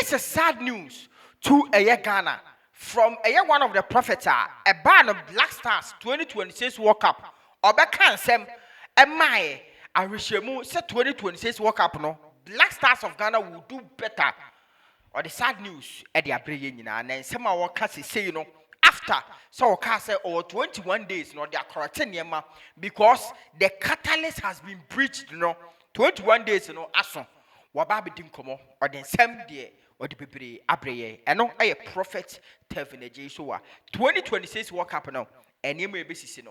this is sad news to Ghana from one of the prophets, a band of Blackstars 2026 World Cup. Obeka Sem, Emaye, Arishemu, said 2026 World Cup, no, Blackstars of Ghana will do better. Or the sad news, Eddie Abrayina, and then some of our classes say, after so say over 21 days, they are correcting because the catalyst has been breached, 21 days, aso. Wababi dinkomo, or the same day, or the people abraye, and no, I a prophet, Tevin J. 2026 World Cup now, and you may be seen.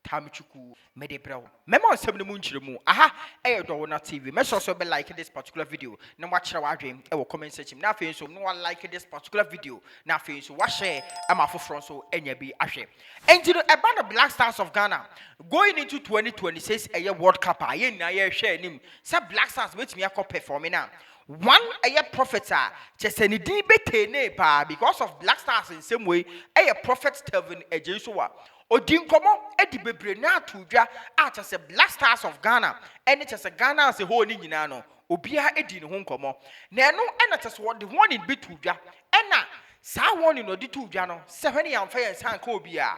Tamichuku Medebro. Memo 7 moon chimu. Aha, Dowona TV. Make sure you like this particular video. Now watch our dream. I will comment section. Now feel so no one like this particular video. Now feel so watch share. I'm a front so any be ashe. And you know about the Blackstars of Ghana going into 2026 a year World Cup. I ain't share him. Some Blackstars which me a performing now. One a year prophet just any debate because of Blackstars in some way a prophet Tevin Ejeshua. Odinkomo edi bebre na atudwa a chese Blackstars of Ghana ene chese Ghana as a whole ni nyina no obia edi ne ho nkomo na eno ena chese what the one in bitudwa ena sa one in odi tudwa no se hwene yamfa yansan ka obia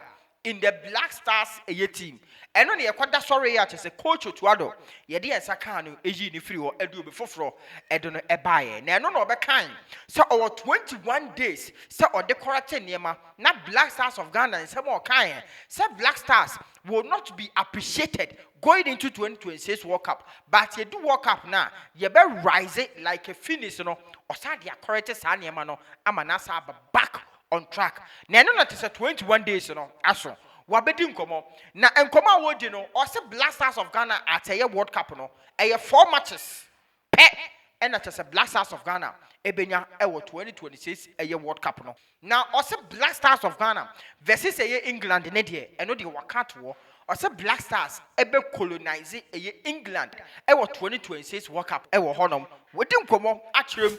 in the Blackstars eye team eno ne yekwada sorry ya chese coach otuado ye de yansa kan no eji ni free ho edu obi foforo edo no ebaye na eno no obekan so over 21 days so ode correct niema na Blackstars of Ghana and some more kind say Blackstars will not be appreciated going into 2026 World Cup but you do World Cup now you be rise it like a finish or say the correct niema no amanasa back on track na no not say 21 days aso wabedi nkomo na nkomo wodi no or say Blackstars of Ghana at a World Cup no 4 matches pe and that is a Blackstars of Ghana ebenya ewo 2026 World Cup no now also Blackstars of Ghana versus England ne de eno de wakato or say Blackstars ebe colonize England ewo 2026 World Cup ewo honom wodi nkomo atrem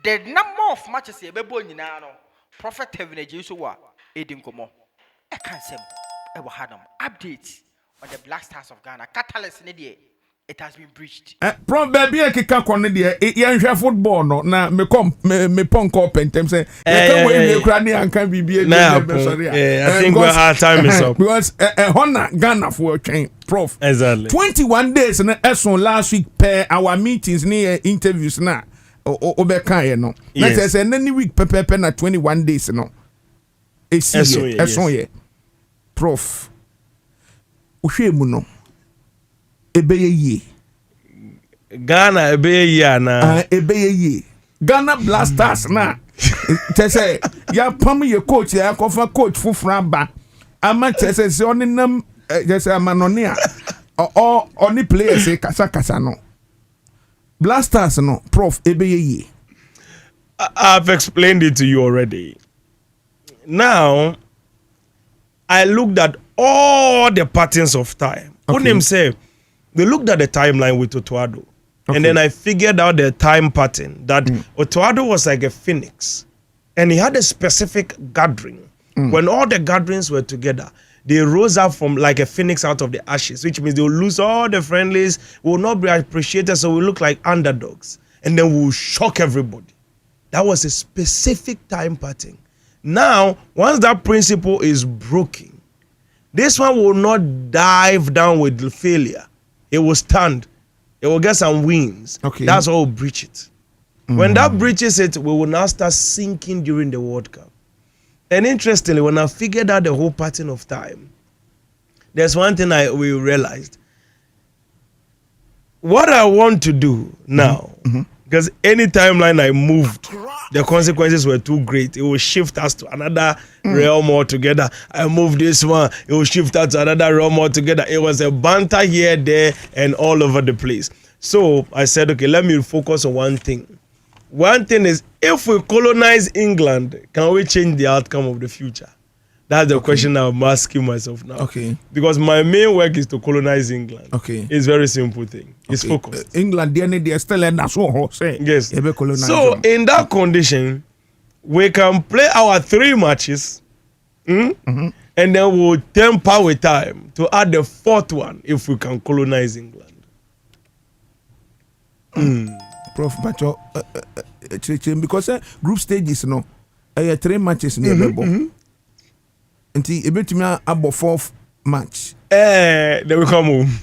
the number of matches ebebo nyina no prophet Tevin Ejeshua edinkomo e kan sem e wo hanam update on the Blackstars of Ghana catalyst ne de it has been breached. From baby e kika kone de yenhwe football no na me ponko pentem say can we me kra ne anka bibie I think our time is up because Hona Ghana for train prof exactly 21 days na eson last week per our meetings near interviews na obeka no na say any week pepe na 21 days no eson ye prof uhwe mu no ebeye ye Ghana ebeye ye na ebeye ye Ghana Blackstars na say ya pam ye coach ya kofa coach fufura ba ama say se oninam just amanone a oni players kasa no Blackstars no prof ebeye ye. I've explained it to you already. Now I looked at all the patterns of time. Unim say they looked at the timeline with Otuado. And then I figured out the time pattern that Otuado was like a phoenix. And he had a specific gathering. When all the gatherings were together, they rose up from like a phoenix out of the ashes, which means they'll lose all the friendlies, will not be appreciated, so we look like underdogs. And then we'll shock everybody. That was a specific time pattern. Now, once that principle is broken, this one will not dive down with failure. It will stand. It will get some wins. That's all breach it. When that breaches it, we will now start sinking during the World Cup. And interestingly, when I figured out the whole pattern of time, there's one thing we realized. What I want to do now, because any timeline I moved, the consequences were too great. It will shift us to another realm altogether. I moved this one, it will shift us to another realm altogether. It was a banter here, there, and all over the place. So I said, okay, let me focus on one thing. One thing is, if we colonize England, can we change the outcome of the future? That's the question I'm asking myself now. Because my main work is to colonize England. It's a very simple thing. It's focused. England, they're still in that yes. So in that condition, we can play our 3 matches, and then we'll temper with time to add the 4th one if we can colonize England. Prof, but because group stages no 3 matches near bebo. Until a bit me about 4th match. Then we come home.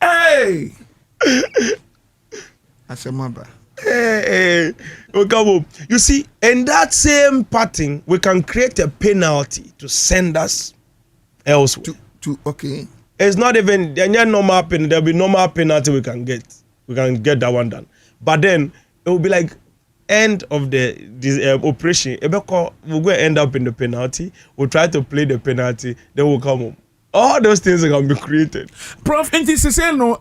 Hey! I said, my bad. Hey, we come home. You see, in that same pattern, we can create a penalty to send us elsewhere. Okay. It's not even normal penalty. There'll be normal penalty we can get. We can get that one done. But then it will be like end of the operation. We're going to end up in the penalty. We'll try to play the penalty. Then we'll come home. All those things are going to be created. Prof, and this is say no,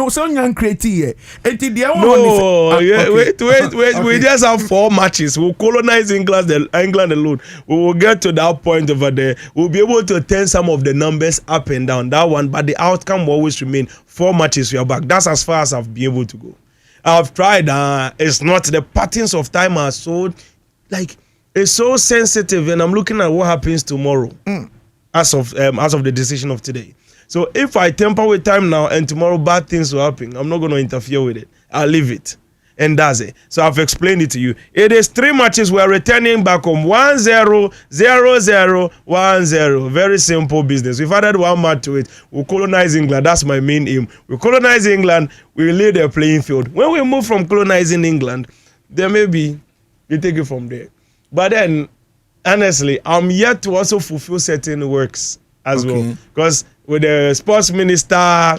so young creative. No, wait. Okay. We just have 4 matches. We'll colonize England alone. We will get to that point over there. We'll be able to turn some of the numbers up and down. That one, but the outcome will always remain 4 matches. We are back. That's as far as I've been able to go. I've tried. It's not the patterns of time are so it's so sensitive, and I'm looking at what happens tomorrow. As of the decision of today. So if I tamper with time now and tomorrow bad things will happen, I'm not going to interfere with it. I'll leave it. And that's it. So I've explained it to you. It is 3 matches. We are returning back home. 1-0, 0-0, 1-0. Very simple business. We've added 1 match to it. We'll colonize England. That's my main aim. We'll colonize England. We'll lay the playing field. When we move from colonizing England, then maybe we take it from there. But then, honestly, I'm yet to also fulfill certain works as well. Because with the sports minister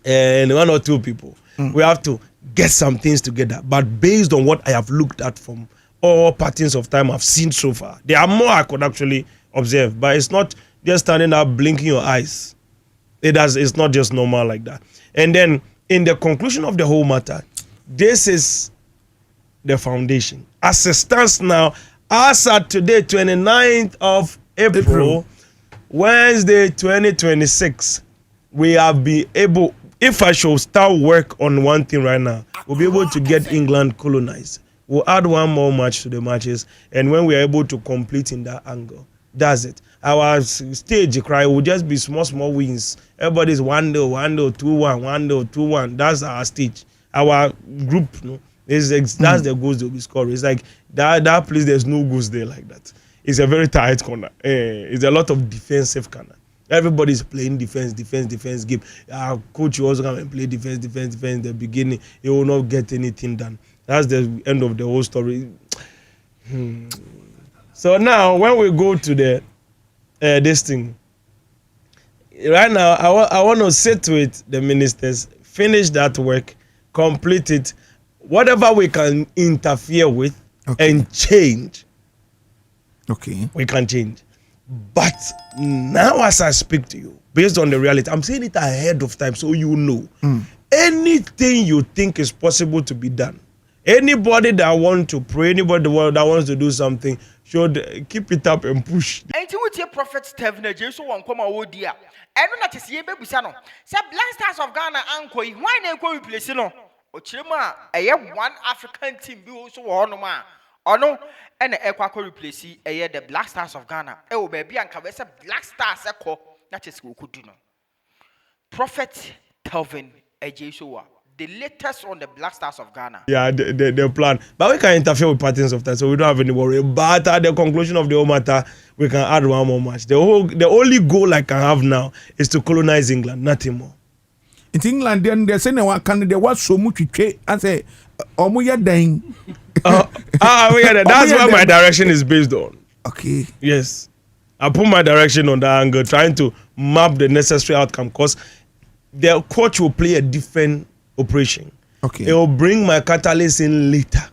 and 1 or 2 people, we have to get some things together. But based on what I have looked at from all patterns of time I've seen so far, there are more I could actually observe. But it's not just standing up, blinking your eyes. It's not just normal like that. And then, in the conclusion of the whole matter, this is the foundation. As it stands now, as at today, 29th of April, Wednesday, 2026, we have been able, if I should start work on one thing right now, we'll be able to get England colonized. We'll add 1 more match to the matches, and when we are able to complete in that angle, that's it. Our stage cry will just be small wins. Everybody's 1-0, 1-0, 2-1, 1-0, 2-1. That's our stage. Our group, that's the goals they'll be scoring. It's like that place, there's no goals there like that. It's a very tight corner. It's a lot of defensive corner. Everybody's playing defense game. Our coach will also come and play defense in the beginning. He will not get anything done. That's the end of the whole story. So now, when we go to the this thing, right now, I want to sit with the ministers, finish that work, complete it. Whatever we can interfere with and change, we can change. But now, as I speak to you, based on the reality, I'm saying it ahead of time so you know. Anything you think is possible to be done, anybody that wants to pray, anybody that wants to do something, should keep it up and push. Ain't you with your prophet Stephen Jesus won't come out dear? I don't know to see a baby son. Say Blackstars of Ghana, uncle, why not go replace no? Ochirima, I have 1 African team be also on man. Or no, and the Equaco replace the Blackstars of Ghana. Oh, baby, and Cabeza Blackstars echo. That is who could do no. Prophet Kelvin Ejesua, the latest on the Blackstars of Ghana. Yeah, the plan. But we can interfere with patterns of time, so we don't have any worry. But at the conclusion of the whole matter, we can add 1 more match. The only goal I can have now is to colonize England, nothing more. In England, then they're saying there was so much I say, Omuya dying. That's what my direction is based on. Okay. Yes. I put my direction on that angle, trying to map the necessary outcome, because the coach will play a different operation. Okay. It will bring my catalyst in later,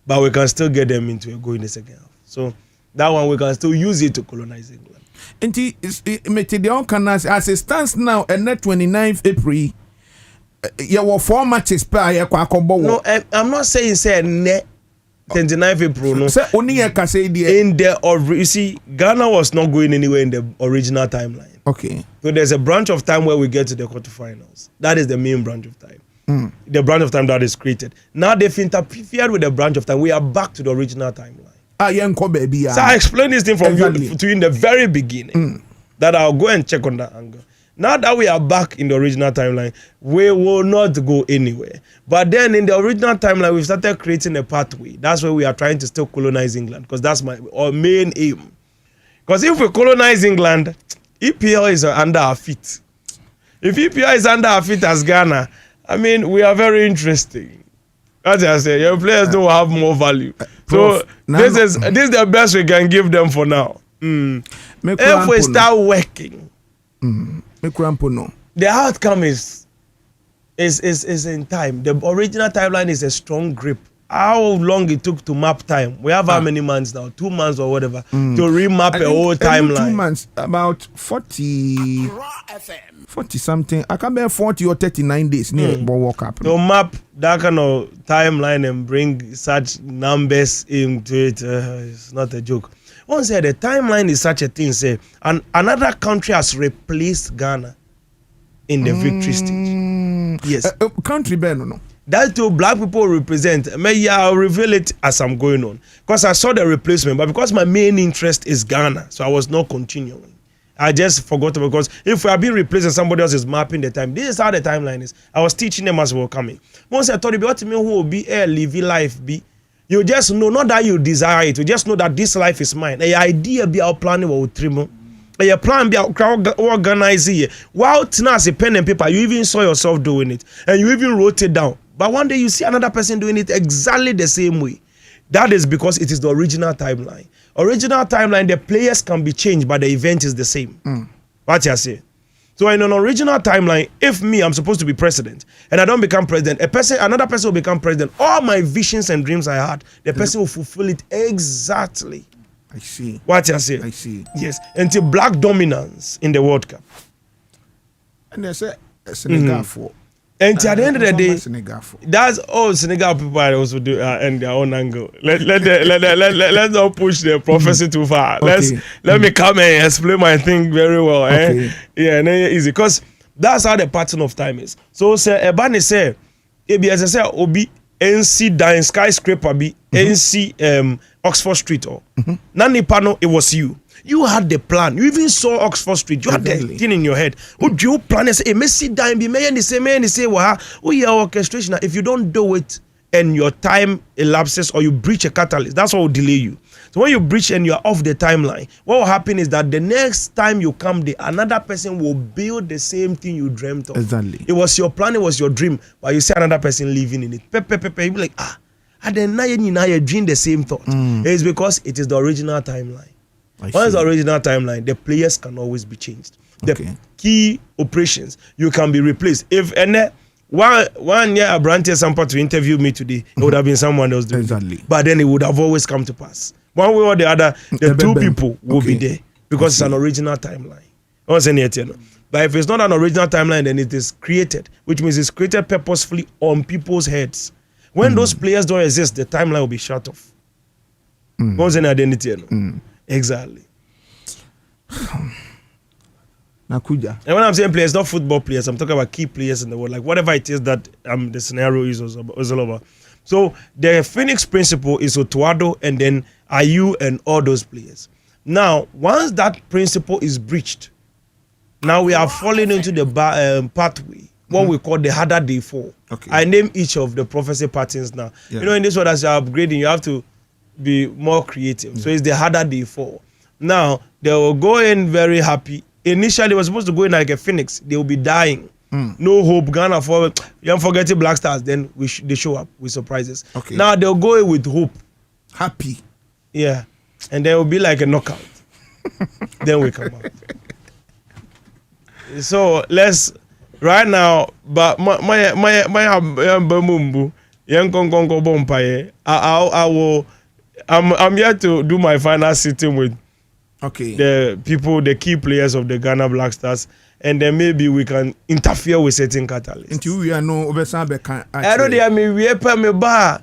but we can still get them into a goal in the second half. So that one, we can still use it to colonize England. And as it stands now, and that 29th April, there were 4 matches per year. No, I'm not saying say 29th April. No, say only in the you see, Ghana was not going anywhere in the original timeline. Okay. So there's a branch of time where we get to the quarterfinals. That is the main branch of time. The branch of time that is created. Now they've interfered with the branch of time. We are back to the original timeline. So I explained this thing from you to you in the very beginning. That I'll go and check on that angle. Now that we are back in the original timeline, we will not go anywhere. But then in the original timeline, we started creating a pathway. That's where we are trying to still colonize England, because that's our main aim. Because if we colonize England, EPL is under our feet. If EPL is under our feet as Ghana, I mean, we are very interesting. As I say, your players don't have more value. So this is the best we can give them for now. If we start working, the outcome is in time. The original timeline is a strong grip. How long it took to map time? We have how many months now? 2 months or whatever to remap a whole timeline. 2 months, about 40 something. I can't remember 40 or 39 days near walk up. To map that kind of timeline and bring such numbers into it, it's not a joke. One said the timeline is such a thing. Say, and another country has replaced Ghana in the victory stage. Yes, country no. That too, black people represent. I'll reveal it as I'm going on, because I saw the replacement, but because my main interest is Ghana, so I was not continuing. I just forgot, because if we are being replaced and somebody else is mapping the time, this is how the timeline is. I was teaching them as we were coming. Once I told you what me who will be a living life be, you just know, not that you desire it, you just know that this life is mine. The idea be our planning what trim. Your plan be organize it. While as a pen and paper, you even saw yourself doing it, and you even wrote it down. But one day you see another person doing it exactly the same way. That is because it is the original timeline. Original timeline, the players can be changed, but the event is the same. What you say? So in an original timeline, if me, I'm supposed to be president, and I don't become president, another person will become president. All my visions and dreams I had, the person will fulfill it exactly. I see. What you say? I see. Yes, until black dominance in the World Cup. And they say Senegal for. And at the end of the day, that's all Senegal people also do and their own angle. Let's not push the prophecy too far. Okay. Let me come and explain my thing very well. Okay. Yeah, and then easy, because that's how the pattern of time is. So say Ebani say, ABS say Obi NC Dine Skyscraper be NC Oxford Street or Nani Pano, it was you. You had the plan. You even saw Oxford Street. You had the thing in your head. Would you plan and say, hey, Messi dime be may and say, well, yeah, orchestration. If you don't do it and your time elapses or you breach a catalyst, that's what will delay you. So when you breach and you're off the timeline, what will happen is that the next time you come there, another person will build the same thing you dreamt of. Exactly. It was your plan, it was your dream, but you see another person living in it. You be like, and then now you dream the same thought. It's because it is the original timeline. Once the original timeline, the players can always be changed. The key operations, you can be replaced. If one year a branch sample to interview me today, it would have been someone else doing it. But then it would have always come to pass. One way or the other, the two people will be there, because it's an original timeline. But if it's not an original timeline, then it is created, which means it's created purposefully on people's heads. When those players don't exist, the timeline will be shut off. What's an identity? Exactly. Nakuja. And when I'm saying players, not football players, I'm talking about key players in the world, like whatever it is that the scenario is all over. So the Phoenix principle is Otuado and then Ayu and all those players. Now, once that principle is breached, now we are falling into the pathway, what we call the harder day 4. I name each of the prophecy patterns now. You know, in this world, as you're upgrading, you have to be more creative. So it's the harder day 4. Now they will go in very happy. Initially, they were supposed to go in like a phoenix. They will be dying. No hope. Ghana for you don't forget the Blackstars. Then they show up with surprises. Now they'll go in with hope. Happy. Yeah, and then it will be like a knockout. Then we come out. So let's right now. But my I will. I'm here to do my final sitting with the people, the key players of the Ghana Blackstars, and then maybe we can interfere with certain catalysts. Until we are no I don't mean we pay me bar.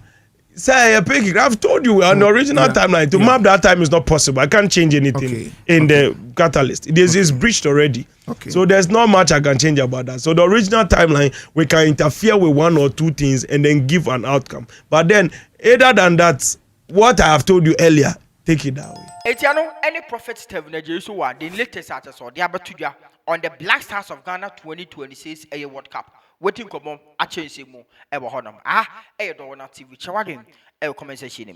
Say I've told you on the original timeline to map that time is not possible. I can't change anything in the catalyst. It is breached already. So there's not much I can change about that. So the original timeline, we can interfere with 1 or 2 things and then give an outcome. But then other than that, what I have told you earlier, take it that way. Etiano, any prophet Stephen Jesu, the latest artist or the Abatuja on the Blackstars of Ghana 2026 a World Cup. Waiting come on, a change mu, ever honor. Dowona TV, Chawagin, a comment section.